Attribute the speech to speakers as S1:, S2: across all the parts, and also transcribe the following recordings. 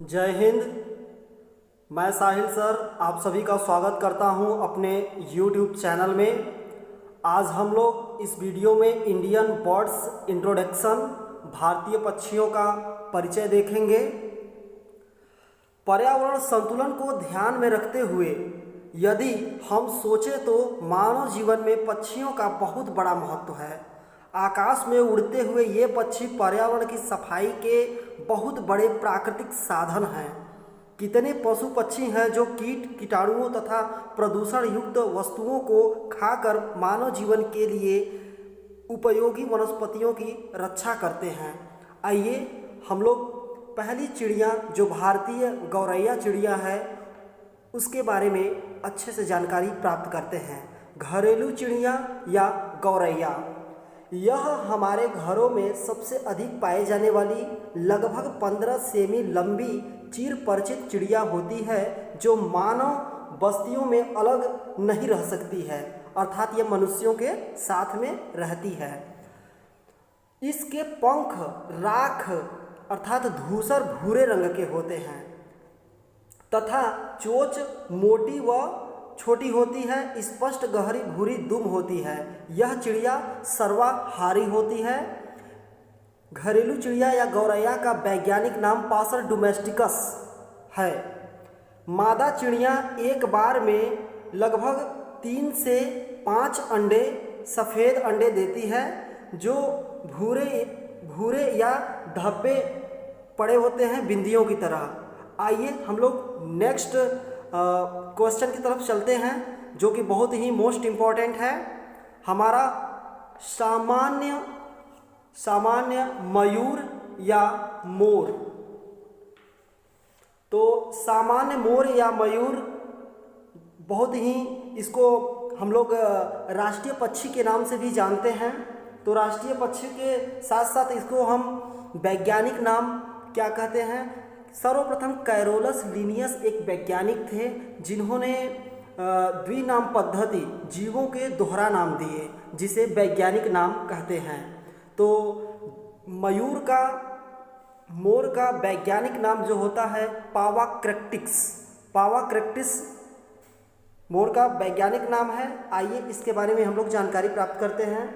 S1: जय हिंद। मैं साहिल सर आप सभी का स्वागत करता हूं अपने YouTube चैनल में। आज हम लोग इस वीडियो में इंडियन बर्ड्स इंट्रोडक्शन भारतीय पक्षियों का परिचय देखेंगे। पर्यावरण संतुलन को ध्यान में रखते हुए यदि हम सोचें तो मानव जीवन में पक्षियों का बहुत बड़ा महत्व है। आकाश में उड़ते हुए ये पक्षी पर्यावरण की सफाई के बहुत बड़े प्राकृतिक साधन हैं। कितने पशु पक्षी हैं जो कीट कीटाणुओं तथा प्रदूषण युक्त वस्तुओं को खाकर मानव जीवन के लिए उपयोगी वनस्पतियों की रक्षा करते हैं। आइए हम लोग पहली चिड़िया जो भारतीय गौरैया चिड़िया है उसके बारे में अच्छे से जानकारी प्राप्त करते हैं। घरेलू चिड़िया या गौरैया, यह हमारे घरों में सबसे अधिक पाए जाने वाली लगभग 15 सेमी लंबी चीर परिचित चिड़िया होती है जो मानव बस्तियों में अलग नहीं रह सकती है, अर्थात यह मनुष्यों के साथ में रहती है। इसके पंख राख अर्थात धूसर भूरे रंग के होते हैं तथा चोंच मोटी व छोटी होती है। स्पष्ट गहरी भूरी दुम होती है। यह चिड़िया सर्वाहारी होती है। घरेलू चिड़िया या गौरैया का वैज्ञानिक नाम पासर डोमेस्टिकस है। मादा चिड़िया एक बार में लगभग 3 से 5 अंडे सफ़ेद अंडे देती है जो भूरे या धब्बे पड़े होते हैं बिंदियों की तरह। आइए हम लोग नेक्स्ट क्वेश्चन की तरफ चलते हैं जो कि बहुत ही मोस्ट इम्पॉर्टेंट है। हमारा सामान्य मयूर या मोर। तो सामान्य मोर या मयूर बहुत ही इसको हम लोग राष्ट्रीय पक्षी के नाम से भी जानते हैं। तो राष्ट्रीय पक्षी के साथ साथ इसको हम वैज्ञानिक नाम क्या कहते हैं? सर्वप्रथम कैरोलस लिनियस एक वैज्ञानिक थे जिन्होंने द्विनाम पद्धति जीवों के दोहरा नाम दिए जिसे वैज्ञानिक नाम कहते हैं। तो मोर का वैज्ञानिक नाम जो होता है पावाक्रैक्टिस मोर का वैज्ञानिक नाम है। आइए इसके बारे में हम लोग जानकारी प्राप्त करते हैं।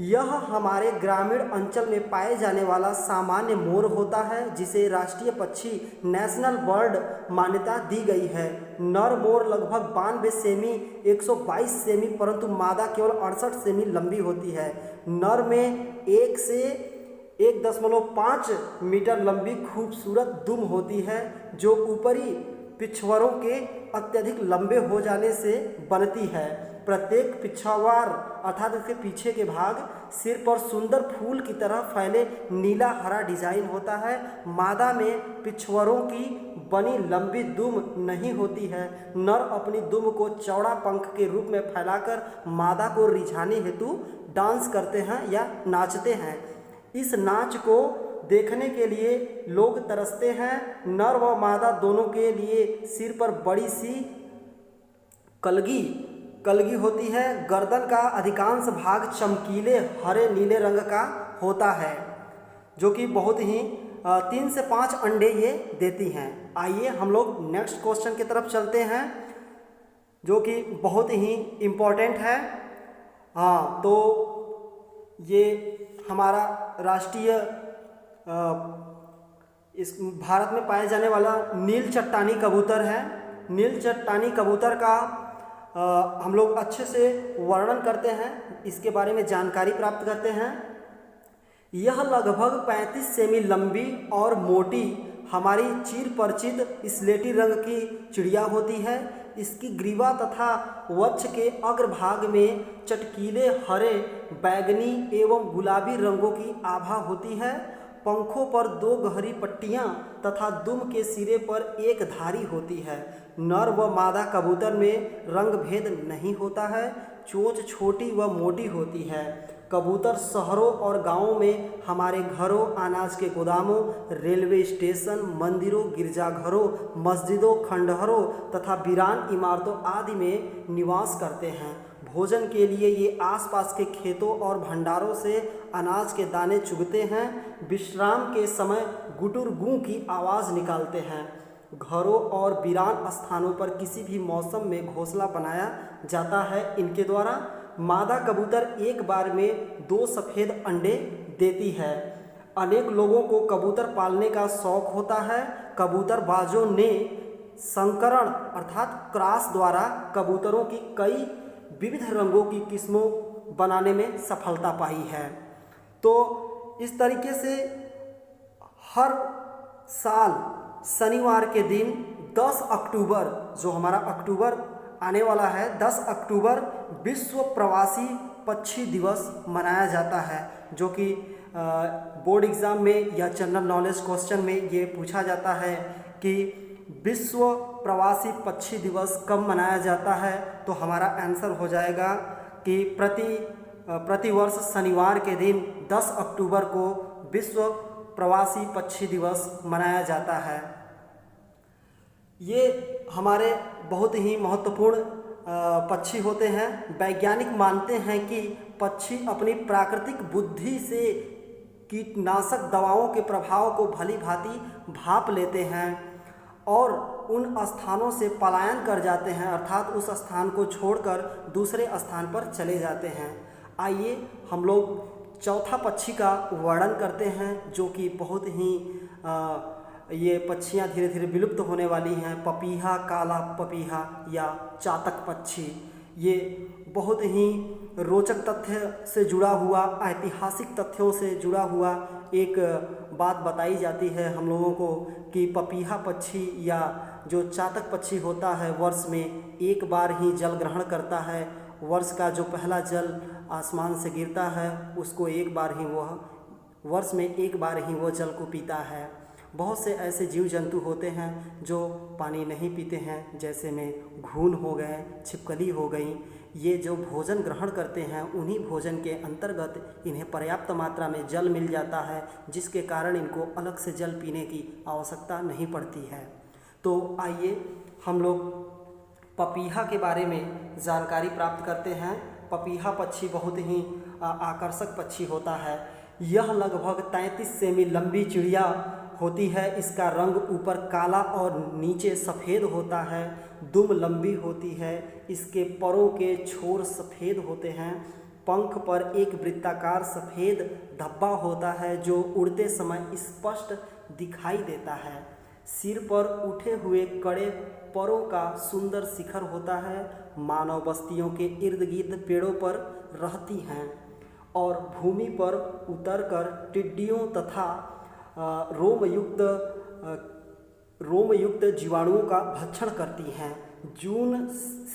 S1: यह हमारे ग्रामीण अंचल में पाए जाने वाला सामान्य मोर होता है जिसे राष्ट्रीय पक्षी नेशनल बर्ड मान्यता दी गई है। नर मोर लगभग 92 सेमी 122 सेमी परंतु मादा केवल 68 सेमी लंबी होती है। नर में 1 से 1.5 मीटर लंबी खूबसूरत दुम होती है जो ऊपरी पिछवाड़ों के अत्यधिक लंबे हो जाने से बनती है। प्रत्येक पिछवाड़ अर्थात इसके पीछे के भाग सिर पर सुंदर फूल की तरह फैले नीला हरा डिजाइन होता है। मादा में पिछवाड़ों की बनी लंबी दुम नहीं होती है। नर अपनी दुम को चौड़ा पंख के रूप में फैलाकर मादा को रिझाने हेतु डांस करते हैं या नाचते हैं। इस नाच को देखने के लिए लोग तरसते हैं। नर व मादा दोनों के लिए सिर पर बड़ी सी कलगी होती है। गर्दन का अधिकांश भाग चमकीले हरे नीले रंग का होता है जो कि बहुत ही 3 से 5 अंडे ये देती हैं। आइए हम लोग नेक्स्ट क्वेश्चन की तरफ चलते हैं जो कि बहुत ही इम्पोर्टेंट है। हाँ, तो ये हमारा राष्ट्रीय इस भारत में पाए जाने वाला नील चट्टानी कबूतर है। नील चट्टानी कबूतर का हम लोग अच्छे से वर्णन करते हैं, इसके बारे में जानकारी प्राप्त करते हैं। यह लगभग 35 सेमी लंबी और मोटी हमारी चीर परिचित स्लेटी रंग की चिड़िया होती है। इसकी ग्रीवा तथा वक्ष के अग्रभाग में चटकीले हरे बैगनी एवं गुलाबी रंगों की आभा होती है। पंखों पर 2 गहरी पट्टियां तथा दुम के सिरे पर एक धारी होती है। नर व मादा कबूतर में रंग भेद नहीं होता है। चोंच छोटी व मोटी होती है। कबूतर शहरों और गांवों में हमारे घरों, अनाज के गोदामों, रेलवे स्टेशन, मंदिरों, गिरजाघरों, मस्जिदों, खंडहरों तथा वीरान इमारतों आदि में निवास करते हैं। भोजन के लिए ये आसपास के खेतों और भंडारों से अनाज के दाने चुगते हैं। विश्राम के समय गुटुर गूं की आवाज़ निकालते हैं। घरों और वीरान स्थानों पर किसी भी मौसम में घोंसला बनाया जाता है इनके द्वारा। मादा कबूतर एक बार में 2 सफ़ेद अंडे देती है। अनेक लोगों को कबूतर पालने का शौक होता है। कबूतरबाजों ने संकरण अर्थात क्रॉस द्वारा कबूतरों की कई विविध रंगों की किस्मों बनाने में सफलता पाई है। तो इस तरीके से हर साल शनिवार के दिन 10 अक्टूबर, जो हमारा अक्टूबर आने वाला है, 10 अक्टूबर विश्व प्रवासी पक्षी दिवस मनाया जाता है, जो कि बोर्ड एग्ज़ाम में या जनरल नॉलेज क्वेश्चन में ये पूछा जाता है कि विश्व प्रवासी पक्षी दिवस कब मनाया जाता है। तो हमारा आंसर हो जाएगा कि प्रतिवर्ष शनिवार के दिन 10 अक्टूबर को विश्व प्रवासी पक्षी दिवस मनाया जाता है। ये हमारे बहुत ही महत्वपूर्ण पक्षी होते हैं। वैज्ञानिक मानते हैं कि पक्षी अपनी प्राकृतिक बुद्धि से कीटनाशक दवाओं के प्रभाव को भली भांति भांप लेते हैं और उन स्थानों से पलायन कर जाते हैं, अर्थात उस स्थान को छोड़कर दूसरे स्थान पर चले जाते हैं। आइए हम लोग चौथा पक्षी का वर्णन करते हैं, जो कि बहुत ही ये पक्षियाँ धीरे धीरे विलुप्त होने वाली हैं। पपीहा, काला पपीहा या चातक पक्षी। ये बहुत ही रोचक तथ्य से जुड़ा हुआ, ऐतिहासिक तथ्यों से जुड़ा हुआ एक बात बताई जाती है हम लोगों को कि पपीहा पक्षी या जो चातक पक्षी होता है वर्ष में एक बार ही जल ग्रहण करता है। वर्ष का जो पहला जल आसमान से गिरता है उसको एक बार ही वह वर्ष में एक बार ही वो जल को पीता है। बहुत से ऐसे जीव जंतु होते हैं जो पानी नहीं पीते हैं, जैसे में घून हो गए, छिपकली हो गई। ये जो भोजन ग्रहण करते हैं उन्हीं भोजन के अंतर्गत इन्हें पर्याप्त मात्रा में जल मिल जाता है, जिसके कारण इनको अलग से जल पीने की आवश्यकता नहीं पड़ती है। तो आइए हम लोग पपीहा के बारे में जानकारी प्राप्त करते हैं। पपीहा पक्षी बहुत ही आकर्षक पक्षी होता है। यह लगभग 33 सेमी लंबी चिड़िया होती है। इसका रंग ऊपर काला और नीचे सफ़ेद होता है। दुम लंबी होती है। इसके परों के छोर सफ़ेद होते हैं। पंख पर एक वृत्ताकार सफ़ेद धब्बा होता है जो उड़ते समय स्पष्ट दिखाई देता है। सिर पर उठे हुए कड़े परों का सुंदर शिखर होता है। मानव बस्तियों के इर्द गिर्द पेड़ों पर रहती हैं और भूमि पर उतरकर टिड्डियों तथा रोमयुक्त जीवाणुओं का भक्षण करती हैं। जून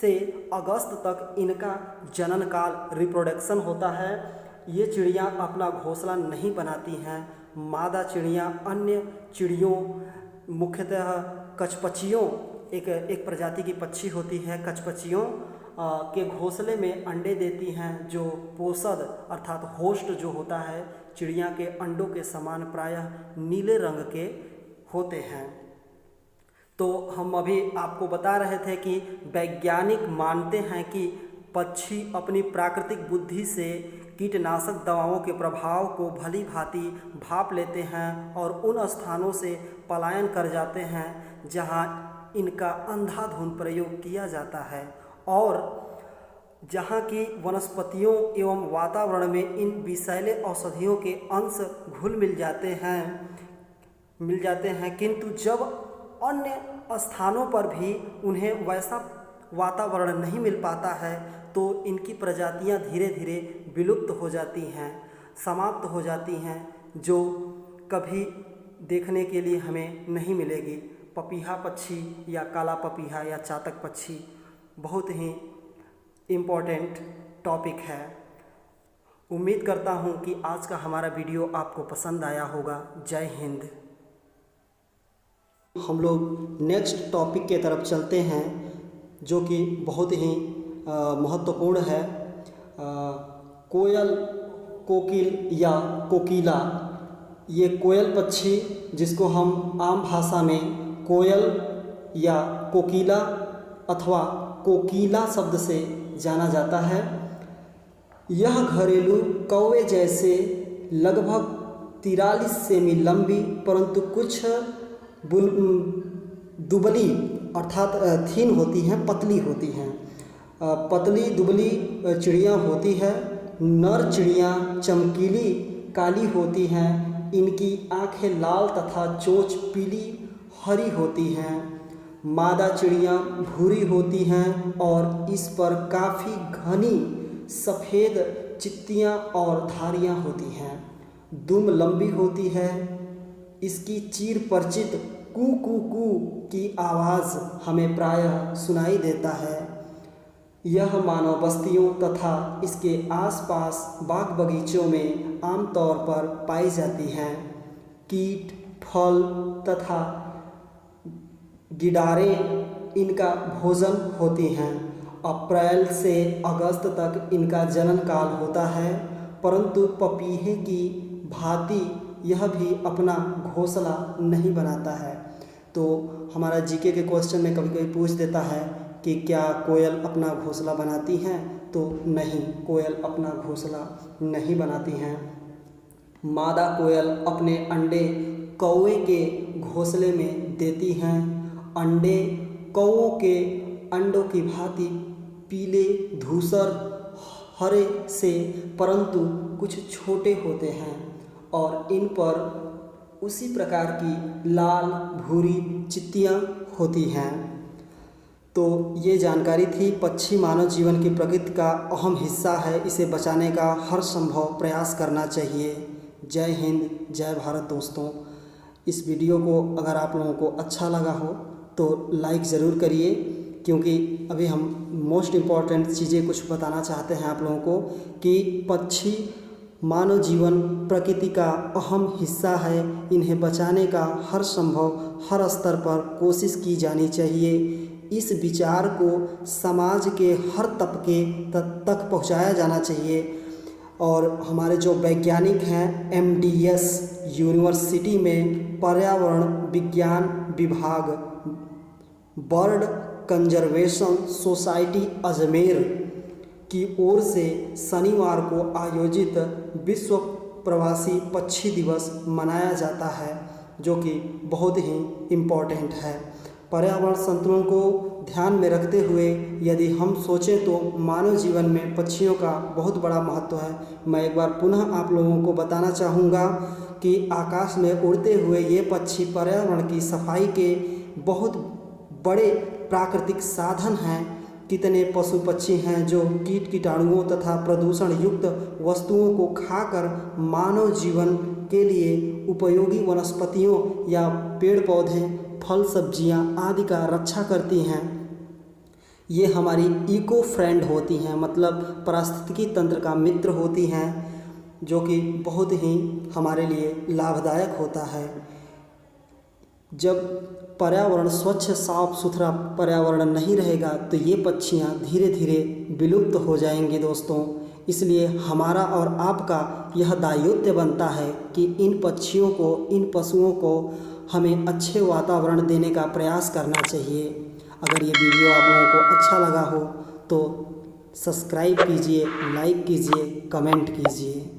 S1: से अगस्त तक इनका जनन काल रिप्रोडक्शन होता है। ये चिड़ियाँ अपना घोंसला नहीं बनाती हैं। मादा चिड़ियाँ अन्य चिड़ियों, मुख्यतः कचपचियों, एक प्रजाति की पक्षी होती है कचपचियों के घोंसले में अंडे देती हैं, जो पोषद अर्थात होस्ट जो होता है चिड़िया के अंडों के समान प्रायः नीले रंग के होते हैं। तो हम अभी आपको बता रहे थे कि वैज्ञानिक मानते हैं कि पक्षी अपनी प्राकृतिक बुद्धि से कीटनाशक दवाओं के प्रभाव को भली भांति भांप लेते हैं और उन स्थानों से पलायन कर जाते हैं जहां इनका अंधाधुंध प्रयोग किया जाता है और जहाँ की वनस्पतियों एवं वातावरण में इन विषैले औषधियों के अंश घुल मिल जाते हैं। किंतु जब अन्य स्थानों पर भी उन्हें वैसा वातावरण नहीं मिल पाता है तो इनकी प्रजातियां धीरे धीरे विलुप्त हो जाती हैं, समाप्त हो जाती हैं, जो कभी देखने के लिए हमें नहीं मिलेगी। पपीहा पक्षी या काला पपीहा या चातक पक्षी बहुत ही इम्पोर्टेंट टॉपिक है। उम्मीद करता हूँ कि आज का हमारा वीडियो आपको पसंद आया होगा। जय हिंद। हम लोग नेक्स्ट टॉपिक के तरफ चलते हैं जो कि बहुत ही महत्वपूर्ण है। कोयल, कोकिल या कोकिला। ये कोयल पक्षी जिसको हम आम भाषा में कोयल या कोकिला अथवा कोकिला शब्द से जाना जाता है। यह घरेलू कौवे जैसे लगभग 43 सेमी लंबी परंतु कुछ दुबली अर्थात थीन होती हैं, पतली होती हैं। पतली दुबली चिड़िया होती है। नर चिड़िया चमकीली काली होती हैं। इनकी आंखें लाल तथा चोंच पीली हरी होती हैं। मादा चिड़िया भूरी होती हैं और इस पर काफ़ी घनी सफ़ेद चित्तियाँ और धारियाँ होती हैं। दुम लंबी होती है। इसकी चीर परिचित कू कू कू की आवाज़ हमें प्रायः सुनाई देता है। यह मानव बस्तियों तथा इसके आसपास बाग बगीचों में आमतौर पर पाई जाती हैं। कीट, फल तथा गिडारें इनका भोजन होती हैं। अप्रैल से अगस्त तक इनका जनन काल होता है, परंतु पपीहे की भांति यह भी अपना घोंसला नहीं बनाता है। तो हमारा जीके के क्वेश्चन में कभी कभी पूछ देता है कि क्या कोयल अपना घोंसला बनाती हैं, तो नहीं, कोयल अपना घोंसला नहीं बनाती हैं। मादा कोयल अपने अंडे कौवे के घोंसले में देती हैं। अंडे कौवों के अंडों की भांति पीले, धूसर, हरे से परंतु कुछ छोटे होते हैं और इन पर उसी प्रकार की लाल भूरी चित्तियाँ होती हैं। तो ये जानकारी थी। पक्षी मानव जीवन की प्रकृति का अहम हिस्सा है। इसे बचाने का हर संभव प्रयास करना चाहिए। जय हिंद, जय भारत दोस्तों। इस वीडियो को अगर आप लोगों को अच्छा लगा हो तो लाइक ज़रूर करिए, क्योंकि अभी हम मोस्ट इम्पॉर्टेंट चीज़ें कुछ बताना चाहते हैं आप लोगों को कि पक्षी मानव जीवन प्रकृति का अहम हिस्सा है। इन्हें बचाने का हर संभव हर स्तर पर कोशिश की जानी चाहिए। इस विचार को समाज के हर तबके तक पहुंचाया जाना चाहिए। और हमारे जो वैज्ञानिक हैं MDS यूनिवर्सिटी में पर्यावरण विज्ञान विभाग, बर्ड कंजर्वेशन सोसाइटी अजमेर की ओर से शनिवार को आयोजित विश्व प्रवासी पक्षी दिवस मनाया जाता है, जो कि बहुत ही इम्पोर्टेंट है। पर्यावरण संतुलन को ध्यान में रखते हुए यदि हम सोचें तो मानव जीवन में पक्षियों का बहुत बड़ा महत्व है। मैं एक बार पुनः आप लोगों को बताना चाहूँगा कि आकाश में उड़ते हुए ये पक्षी पर्यावरण की सफाई के बहुत बड़े प्राकृतिक साधन हैं। कितने पशु पक्षी हैं जो कीट कीटाणुओं तथा प्रदूषण युक्त वस्तुओं को खाकर मानव जीवन के लिए उपयोगी वनस्पतियों या पेड़ पौधे, फल सब्जियां आदि का रक्षा करती हैं। ये हमारी इको फ्रेंड होती हैं, मतलब पारिस्थितिकी तंत्र का मित्र होती हैं, जो कि बहुत ही हमारे लिए लाभदायक होता है। जब पर्यावरण स्वच्छ साफ सुथरा पर्यावरण नहीं रहेगा तो ये पक्षियाँ धीरे धीरे विलुप्त हो जाएंगी दोस्तों। इसलिए हमारा और आपका यह दायित्व बनता है कि इन पक्षियों को, इन पशुओं को हमें अच्छे वातावरण देने का प्रयास करना चाहिए। अगर ये वीडियो आप लोगों को अच्छा लगा हो तो सब्सक्राइब कीजिए, लाइक कीजिए, कमेंट कीजिए।